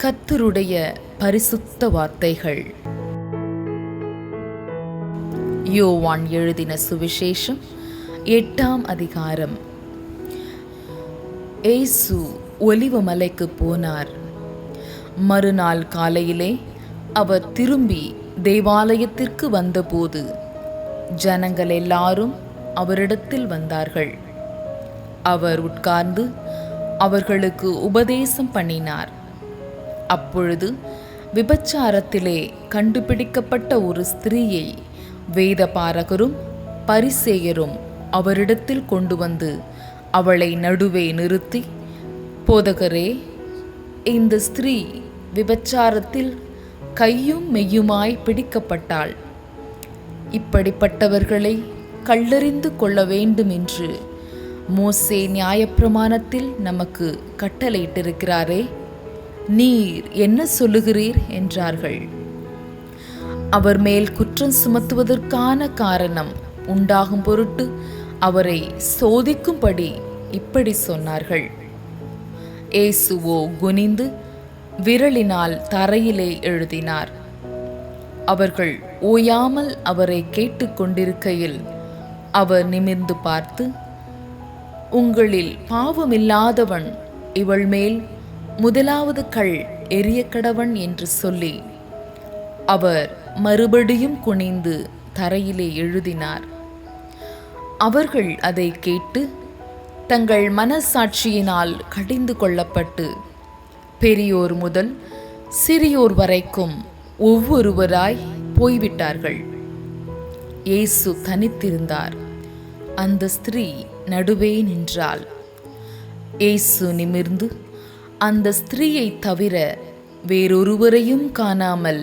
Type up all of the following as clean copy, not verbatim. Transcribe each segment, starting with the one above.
கர்த்தருடைய பரிசுத்த வார்த்தைகள். யோவான் எழுதின சுவிசேஷம் 8ஆம் அதிகாரம். இயேசு ஒலிவ மலைக்கு போனார். மறுநாள் காலையிலே அவர் திரும்பி தேவாலயத்திற்கு வந்தபோது ஜனங்கள் எல்லாரும் அவரிடத்தில் வந்தார்கள். அவர் உட்கார்ந்து அவர்களுக்கு உபதேசம் பண்ணினார். அப்பொழுது விபச்சாரத்திலே கண்டுபிடிக்கப்பட்ட ஒரு ஸ்திரீயை வேதபாரகரும் பரிசேயரும் அவரிடத்தில் கொண்டு வந்து அவளை நடுவே நிறுத்தி, போதகரே, இந்த ஸ்திரீ விபச்சாரத்தில் கையும் மெய்யுமாய் பிடிக்கப்பட்டாள். இப்படிப்பட்டவர்களை கல்லெறிந்து கொள்ள வேண்டும் என்று மோசே நியாயப்பிரமாணத்தில் நமக்கு கட்டளையிட்டிருக்கிறாரே, நீர் என்ன சொல்லுகிறீர் என்றார்கள். அவர் மேல் குற்றம் சுமத்துவதற்கான காரணம் உண்டாகும் பொருட்டு அவரை சோதிக்கும்படி இப்படி சொன்னார்கள். இயேசுவோ குனிந்து விரலினால் தரையிலே எழுதினார். அவர்கள் ஓயாமல் அவரை கேட்டுக்கொண்டிருக்கையில் அவர் நிமிர்ந்து பார்த்து, உங்களில் பாவமில்லாதவன் இவள் மேல் முதலாவது கல் எறியக்கடவன் என்று சொல்லி அவர் மறுபடியும் குனிந்து தரையிலே எழுதினார். அவர்கள் அதை கேட்டு தங்கள் மனசாட்சியினால் கடிந்து கொள்ளப்பட்டு பெரியோர் முதல் சிறியோர் வரைக்கும் ஒவ்வொருவராய் போய்விட்டார்கள். இயேசு தனித்திருந்தார். அந்த ஸ்திரீ நடுவே நின்றாள். இயேசு நிமிர்ந்து அந்த ஸ்திரீயை தவிர வேறொருவரையும் காணாமல்,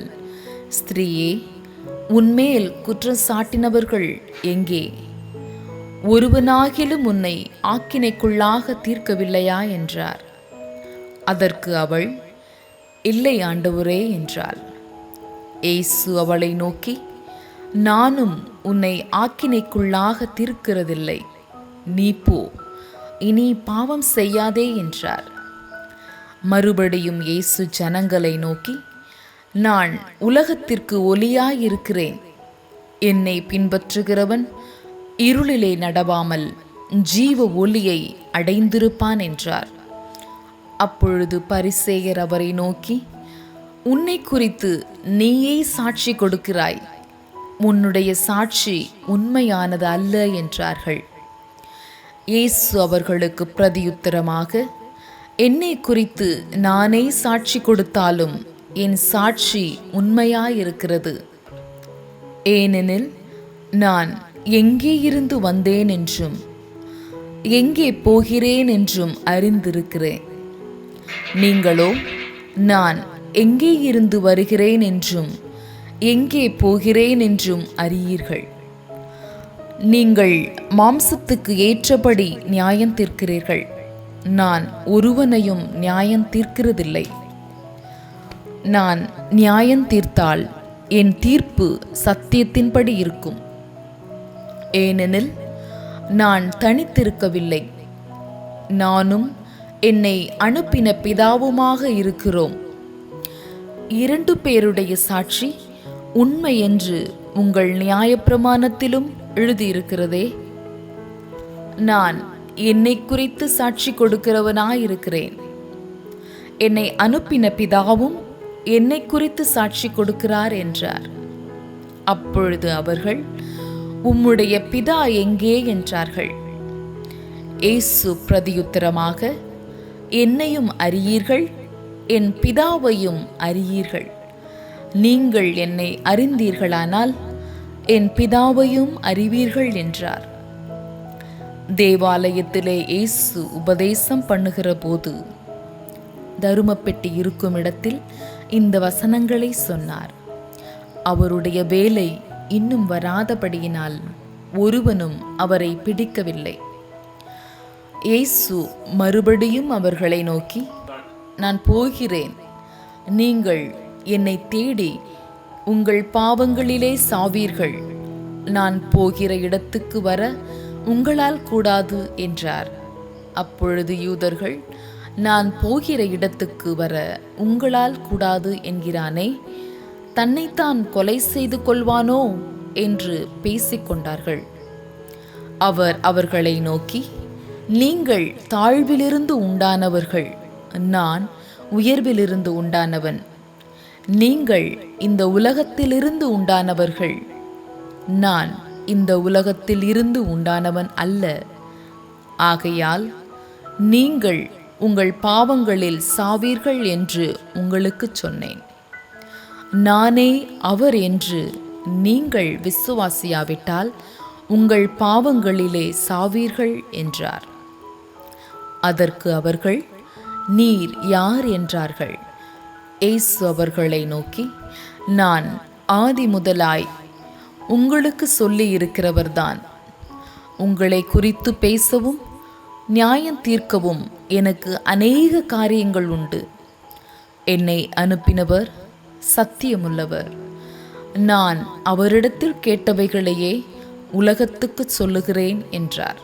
ஸ்திரீயே, உன்மேல் குற்றம் சாட்டினவர்கள் எங்கே? ஒருவனாகிலும் உன்னை ஆக்கினைக்குள்ளாக தீர்க்கவில்லையா என்றார். அதற்கு அவள், இல்லை ஆண்டவரே என்றாள். இயேசு அவளை நோக்கி, நானும் உன்னை ஆக்கினைக்குள்ளாக தீர்க்கிறதில்லை. நீ போ, இனி பாவம் செய்யாதே என்றார். மறுபடியும் இயேசு ஜனங்களை நோக்கி, நான் உலகத்திற்கு ஒளியாயிருக்கிறேன். என்னை பின்பற்றுகிறவன் இருளிலே நடவாமல் ஜீவ ஒளியை அடைந்திருப்பான் என்றார். அப்பொழுது பரிசேயர் அவரை நோக்கி, உன்னை குறித்து நீயே சாட்சி கொடுக்கிறாய். உன்னுடைய சாட்சி உண்மையானது அல்ல என்றார்கள். இயேசு அவர்களுக்கு பிரதியுத்தரமாக, என்னை குறித்து நானே சாட்சி கொடுத்தாலும் என் சாட்சி உண்மையாயிருக்கிறது. ஏனெனில் நான் எங்கே இருந்து வந்தேன் என்றும் எங்கே போகிறேன் என்றும் அறிந்திருக்கிறேன். நீங்களோ நான் எங்கே இருந்து வருகிறேன் என்றும் எங்கே போகிறேன் என்றும் அறியீர்கள். நீங்கள் மாம்சத்துக்கு ஏற்றபடி நியாயம் தீர்க்கிறீர்கள். நான் ஒருவனையும் நியாயம் தீர்க்கிறதில்லை. நான் நியாயம் தீர்த்தால் என் தீர்ப்பு சத்தியத்தின்படி இருக்கும். ஏனெனில் நான் தனித்திருக்கவில்லை, நானும் என்னை அனுப்பின பிதாவுமாக இருக்கிறோம். 2 பேருடைய சாட்சி உண்மை என்று உங்கள் நியாயப்பிரமாணத்திலும் எழுதியிருக்கிறதே. நான் என்னை குறித்து சாட்சி கொடுக்கிறவனாயிருக்கிறேன். என்னை அனுப்பின பிதாவும் என்னை குறித்து சாட்சி கொடுக்கிறார் என்றார். அப்பொழுது அவர்கள், உம்முடைய பிதா எங்கே என்றார்கள். இயேசு பிரதியுத்தரமாக, என்னையும் அறியீர்கள், என் பிதாவையும் அறியீர்கள். நீங்கள் என்னை அறிந்தீர்களானால் என் பிதாவையும் அறிவீர்கள் என்றார். தேவாலயத்திலே இயேசு உபதேசம் பண்ணுகிற போது தருமப்பெட்டி இருக்கும் இடத்தில் இந்த வசனங்களை சொன்னார். அவருடைய வேலை இன்னும் வராதபடியினால் ஒருவனும் அவரை பிடிக்கவில்லை. இயேசு மறுபடியும் அவர்களை நோக்கி, நான் போகிறேன். நீங்கள் என்னை தேடி உங்கள் பாவங்களிலே சாவீர்கள். நான் போகிற இடத்துக்கு வர உங்களால் கூடாது என்றார். அப்பொழுது யூதர்கள், நான் போகிற இடத்துக்கு வர உங்களால் கூடாது என்கிறானே, தன்னைத்தான் கொலை செய்து கொள்வானோ என்று பேசிக்கொண்டார்கள். அவர் அவர்களை நோக்கி, நீங்கள் தாழ்விலிருந்து உண்டானவர்கள், நான் உயர்விலிருந்து உண்டானவன். நீங்கள் இந்த உலகத்திலிருந்து உண்டானவர்கள், நான் இந்த உலகத்தில் இருந்து உண்டானவன் அல்ல. ஆகையால் நீங்கள் உங்கள் பாவங்களில் சாவீர்கள் என்று உங்களுக்கு சொன்னேன். நானே அவர் என்று நீங்கள் விசுவாசியாவிட்டால் உங்கள் பாவங்களிலே சாவீர்கள் என்றார். அதற்கு அவர்கள், நீர் யார் என்றார்கள். இயேசு அவர்களை நோக்கி, நான் ஆதி முதலாய் உங்களுக்கு சொல்லி இருக்கிறவர்தான். உங்களை குறித்து பேசவும் நியாயம் தீர்க்கவும் எனக்கு அநேக காரியங்கள் உண்டு. என்னை அனுப்பினவர் சத்தியமுள்ளவர். நான் அவரிடத்தில் கேட்டவைகளையே உலகத்துக்கு சொல்லுகிறேன் என்றார்.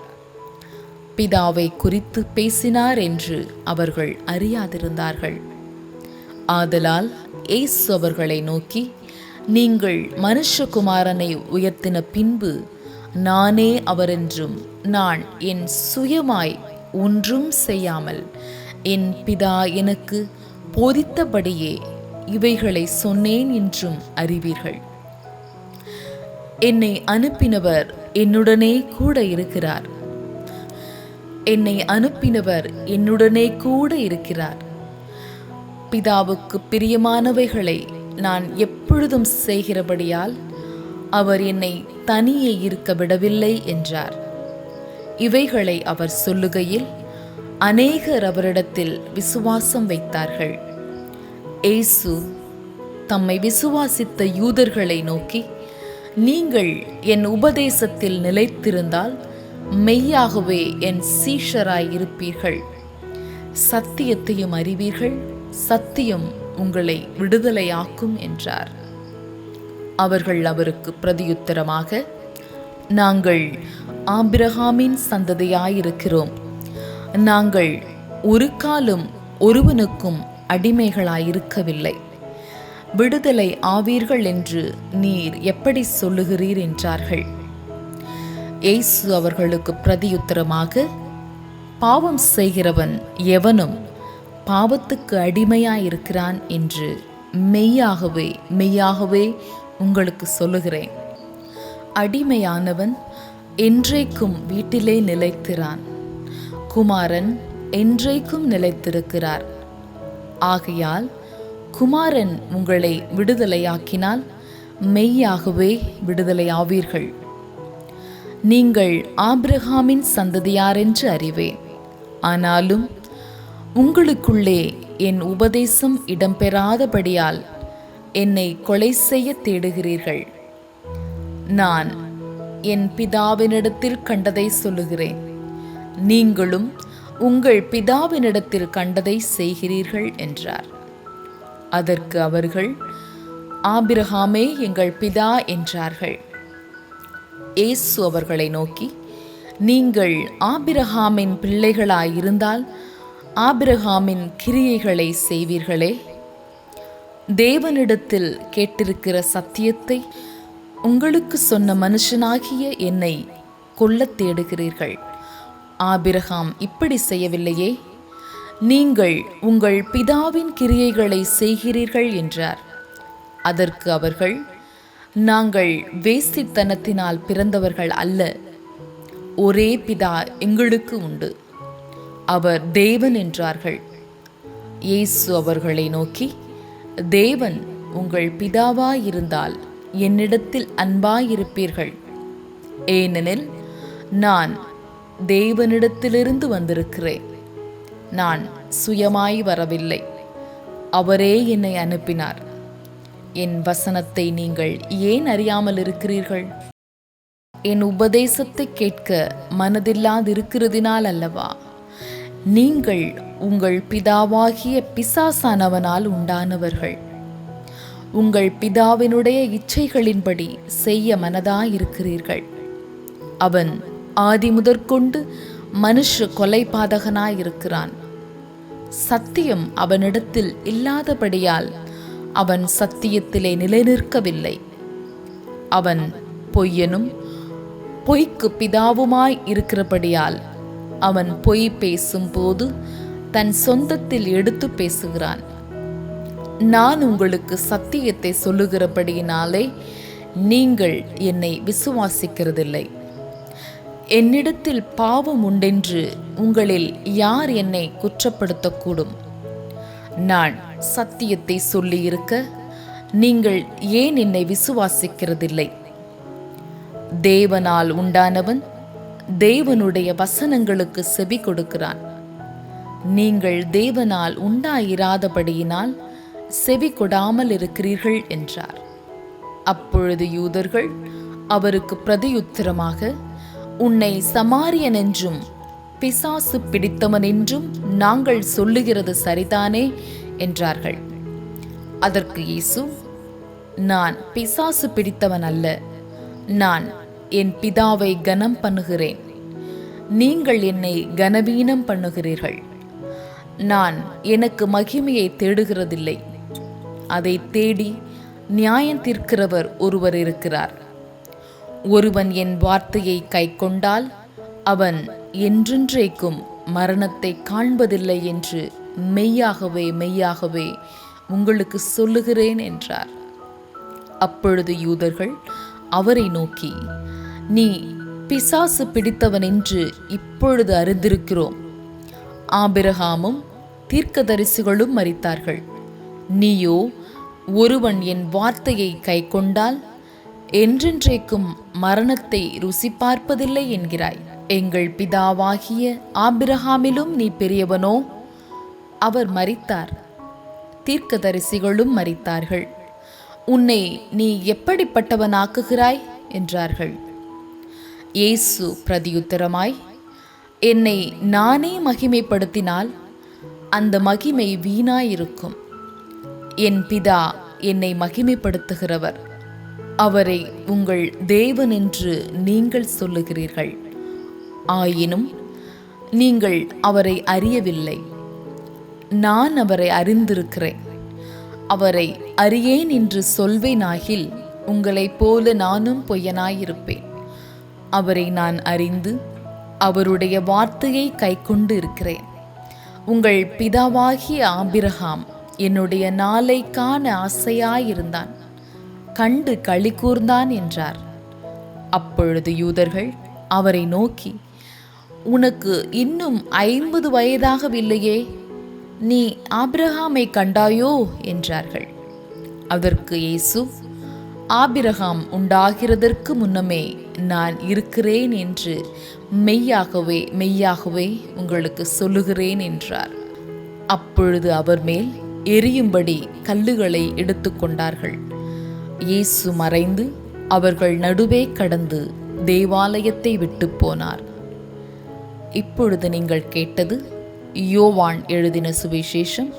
பிதாவை குறித்து பேசினார் என்று அவர்கள் அறியாதிருந்தார்கள். ஆதலால் இயேசு அவர்களை நோக்கி, நீங்கள் மனுஷகுமாரனை உயர்த்தின பின்பு நானே அவரென்றும், நான் என் சுயமாய் ஒன்றும் செய்யாமல் என் பிதா எனக்கு போதித்தபடியே இவைகளை சொன்னேன் என்றும் அறிவீர்கள். என்னை அனுப்பினவர் என்னுடனே கூட இருக்கிறார். என்னை அனுப்பினவர் என்னுடனே கூட இருக்கிறார். பிதாவுக்கு பிரியமானவைகளை நான் எப்பொழுதும் செய்கிறபடியால் அவர் என்னை தனியே இருக்க விடவில்லை என்றார். இவைகளை அவர் சொல்லுகையில் அநேகர் அவரிடத்தில் விசுவாசம் வைத்தார்கள். இயேசு தம்மை விசுவாசித்த யூதர்களை நோக்கி, நீங்கள் என் உபதேசத்தில் நிலைத்திருந்தால் மெய்யாகவே என் சீஷராய் இருப்பீர்கள். சத்தியத்தையும் அறிவீர்கள், சத்தியம் உங்களை விடுதலையாக்கும் என்றார். அவர்கள் அவருக்கு பிரதியுத்தரமாக, நாங்கள் ஆபிரகாமின் சந்ததியாயிருக்கிறோம். நாங்கள் ஒரு காலம் ஒருவனுக்கும் அடிமைகளாயிருக்கவில்லை. விடுதலை ஆவீர்கள் என்று நீர் எப்படி சொல்லுகிறீர் என்றார்கள். இயேசு அவர்களுக்கு பிரதியுத்தரமாக, பாவம் செய்கிறவன் எவனும் பாவத்துக்கு அடிமையாயிருக்கிறான் என்று மெய்யாகவே மெய்யாகவே உங்களுக்கு சொல்லுகிறேன். அடிமையானவன் என்றைக்கும் வீட்டிலே நிலைத்திரான், குமாரன் என்றைக்கும் நிலைத்திருக்கிறார். ஆகையால் குமாரன் உங்களை விடுதலையாக்கினால் மெய்யாகவே விடுதலையாவீர்கள். நீங்கள் ஆபிரகாமின் சந்ததியாரென்று அறிவேன். ஆனாலும் உங்களுக்குள்ளே என் உபதேசம் இடம்பெறாதபடியால் என்னை கொலை செய்ய தேடுகிறீர்கள். நான் என் பிதாவினிடத்தில் கண்டதை சொல்லுகிறேன், நீங்களும் உங்கள் பிதாவினிடத்தில் கண்டதை செய்கிறீர்கள் என்றார். அதற்கு அவர்கள், ஆபிரகாமே எங்கள் பிதா என்றார்கள். இயேசு அவர்களை நோக்கி, நீங்கள் ஆபிரகாமின் பிள்ளைகளாயிருந்தால் ஆபிரகாமின் கிரியைகளை செய்வீர்களே. தேவனிடத்தில் கேட்டிருக்கிற சத்தியத்தை உங்களுக்கு சொன்ன மனுஷனாகிய என்னை கொல்லத் தேடுகிறீர்கள். ஆபிரகாம் இப்படி செய்யவில்லையே. நீங்கள் உங்கள் பிதாவின் கிரியைகளை செய்கிறீர்கள் என்றார். அதற்கு அவர்கள், நாங்கள் வேசித்தனத்தினால் பிறந்தவர்கள் அல்ல, ஒரே பிதா எங்களுக்கு உண்டு, அவர் தேவன் என்றார்கள். இயேசு அவர்களை நோக்கி, தேவன் உங்கள் பிதாவாயிருந்தால் என்னிடத்தில் அன்பாயிருப்பீர்கள். ஏனெனில் நான் தேவனிடத்திலிருந்து வந்திருக்கிறேன். நான் சுயமாய் வரவில்லை, அவரே என்னை அனுப்பினார். என் வசனத்தை நீங்கள் ஏன் அறியாமல் இருக்கிறீர்கள்? என் உபதேசத்தை கேட்க மனதில்லாதிருக்கிறதினால் அல்லவா? நீங்கள் உங்கள் பிதாவாகிய பிசாசானவனால் உண்டானவர்கள். உங்கள் பிதாவினுடைய இச்சைகளின்படி செய்ய மனதாயிருக்கிறீர்கள். அவன் ஆதி முதற்கொண்டு மனுஷ கொலைபாதகனாயிருக்கிறான். சத்தியம் அவனிடத்தில் இல்லாதபடியால் அவன் சத்தியத்திலே நிலைநிற்கவில்லை. அவன் பொய்யனும் பொய்க்கு பிதாவுமாய் இருக்கிறபடியால் அவன் பொய் பேசும்போது தன் சொந்தத்தில் எடுத்து பேசுகிறான். நான் உங்களுக்கு சத்தியத்தை சொல்லுகிறபடியினாலே நீங்கள் என்னை விசுவாசிக்கிறதில்லை. என்னிடத்தில் பாவம் உண்டென்று உங்களில் யார் என்னை குற்றப்படுத்தக்கூடும்? நான் சத்தியத்தை சொல்லியிருக்க நீங்கள் ஏன் என்னை விசுவாசிக்கிறதில்லை? தேவனால் உண்டானவன் தேவனுடைய வசனங்களுக்கு செவி கொடுக்கிறான். நீங்கள் தேவனால் உண்டாயிராதபடியினால் செவி கொடாமல் இருக்கிறீர்கள் என்றார். அப்பொழுது யூதர்கள் அவருக்கு பிரதியுத்தரமாக, உன்னை சமாரியன் என்றும் பிசாசு பிடித்தவன் என்றும் நாங்கள் சொல்லுகிறது சரிதானே என்றார்கள். அதற்கு இயேசு, நான் பிசாசு பிடித்தவன் அல்ல, நான் என் பிதாவை கனம் பண்ணுகிறேன், நீங்கள் என்னை கனவீனம் பண்ணுகிறீர்கள். நான் எனக்கு மகிமையை தேடுகிறதில்லை, அதை தேடி நியாயம் தீர்க்கிறவர் ஒருவர் இருக்கிறார். ஒருவன் என் வார்த்தையை கைக்கொண்டால் அவன் என்றென்றைக்கும் மரணத்தை காண்பதில்லை என்று மெய்யாகவே மெய்யாகவே உங்களுக்கு சொல்லுகிறேன் என்றார். அப்பொழுது யூதர்கள் அவரை நோக்கி, நீ பிசாசு பிடித்தவன் என்று இப்பொழுது அறிந்திருக்கிறோம். ஆபிரகாமும் தீர்க்கதரிசிகளும் மரித்தார்கள். நீயோ ஒருவன் என் வார்த்தையை கைக்கொண்டால் என்றென்றைக்கும் மரணத்தை ருசி பார்ப்பதில்லை என்கிறாய். எங்கள் பிதாவாகிய ஆபிரகாமிலும் நீ பெரியவனோ? அவர் மரித்தார், தீர்க்கதரிசிகளும் மரித்தார்கள். உன்னை நீ எப்படிப்பட்டவனாக்குகிறாய் என்றார்கள். இயேசு பிரதியுத்தரமாய், என்னை நானே மகிமைப்படுத்தினால் அந்த மகிமை வீணாயிருக்கும். என் பிதா என்னை மகிமைப்படுத்துகிறவர், அவரை உங்கள் தேவன் என்று நீங்கள் சொல்லுகிறீர்கள். ஆயினும் நீங்கள் அவரை அறியவில்லை. நான் அவரை அறிந்திருக்கிறேன். அவரை அறியேன் என்று சொல்வேனாகில் உங்களைப் போல நானும் பொய்யனாயிருப்பேன். அவரை நான் அறிந்து அவருடைய வார்த்தையை கைக்கொண்டு இருக்கிறேன். உங்கள் பிதாவாகிய ஆபிரகாம் என்னுடைய நாளை காண ஆசையாயிருந்தான், கண்டு களி கூர்ந்தான் என்றார். அப்பொழுது யூதர்கள் அவரை நோக்கி, உனக்கு இன்னும் 50 வயதாகவில்லையே, நீ ஆபிரகாமை கண்டாயோ என்றார்கள். அதற்கு இயேசு, ஆபிரகாம் உண்டாகிறதற்கு முன்னமே நான் இருக்கிறேன் என்று மெய்யாகவே மெய்யாகவே உங்களுக்கு சொல்லுகிறேன் என்றார். அப்பொழுது அவர் மேல் எரியும்படி கல்லுகளை எடுத்துக்கொண்டார்கள். இயேசு மறைந்து அவர்கள் நடுவே கடந்து தேவாலயத்தை விட்டு போனார். இப்பொழுது நீங்கள் கேட்டது யோவான் எழுதின சுவிசேஷம்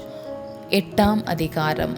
8ஆம் அதிகாரம்.